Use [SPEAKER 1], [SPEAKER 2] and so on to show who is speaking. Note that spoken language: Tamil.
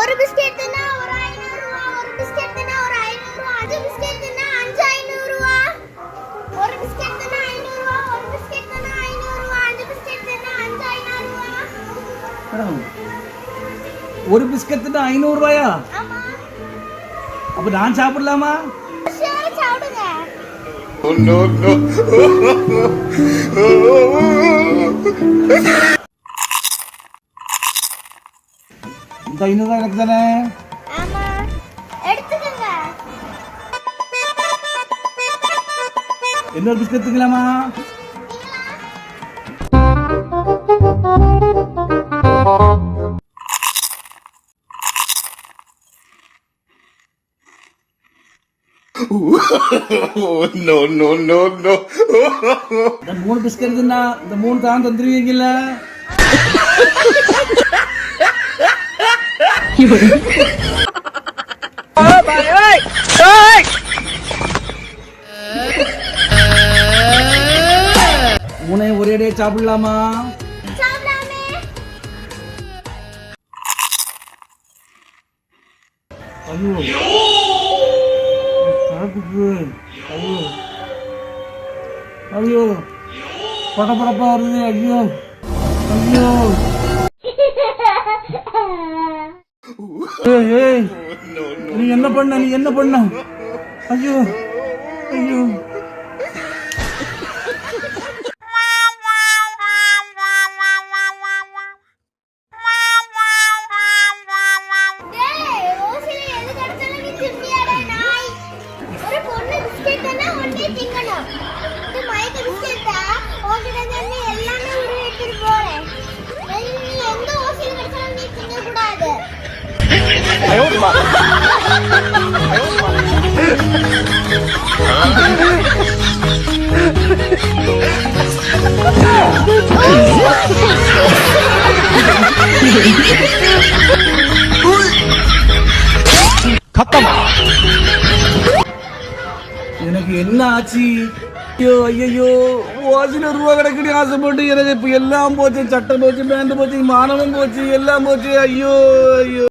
[SPEAKER 1] ஒரு பிஸ்கட் தின்னா ஒரு 500 ரூபாய், ஒரு பிஸ்கட் தின்னா ஒரு 500 ரூபாய், 5 பிஸ்கட் தின்னா 500 ரூபாய், ஒரு பிஸ்கட் தின்னா 500 ரூபாய், ஒரு பிஸ்கட் தின்னா 500 ரூபாய், 5 பிஸ்கட் தின்னா 500 ரூபாய்.
[SPEAKER 2] ஒரு பிஸ்கட் தின்னா 500 ரூபாயா?
[SPEAKER 1] ஆமா.
[SPEAKER 2] அப்ப நான் சாப்பிடலாமா?
[SPEAKER 1] சரி சாப்பிடுங்க.
[SPEAKER 3] No no.
[SPEAKER 2] இந்த 500 ரூபாய் எனக்கு தானே?
[SPEAKER 1] ஆமா. எடுத்துக்கங்க.
[SPEAKER 2] இன்னொரு பிஸ்கட் எடுத்துக்கலாமா?
[SPEAKER 3] No no no no.
[SPEAKER 2] இந்த 3 பிஸ்கட் தின்னா இந்த 3 தான் தந்துருவீங்கல்ல? மூணே ஒரேடியே சாப்பிடலாமா?
[SPEAKER 1] சாப்பிடாமே.
[SPEAKER 2] ஐயோ ஐயோ ஐயோ படப்படப்பா வருது. ஐயோ ஐயோ ஏய் நீ என்ன பண்ண? ஐயோ ஐயோ
[SPEAKER 1] டேய் ஓசில எது கடச்சல நீ திம்பியாடா நாய். ஒரு பொண்ணு பிஸ்கட் தான ஒண்ணே திங்கணும். இது மயக்க பிஸ்கட்டா? ஓகிட்ட தண்ணி எல்லாமே உருவி எடுத்துட்டு போறேன். நீ எந்த ஓசில கடச்சல நீ திங்க கூடாது.
[SPEAKER 2] எனக்கு என்ன ஆச்சு? ஐயோ ஐயோ ஓசில ரூபா கிடைக்கடி ஆசைப்பட்டு எனக்கு இப்ப எல்லாம் போச்சு. சட்டை போச்சு, பேண்ட் போச்சு, மானமும் போச்சு, எல்லாம் போச்சு. ஐயோ ஐயோ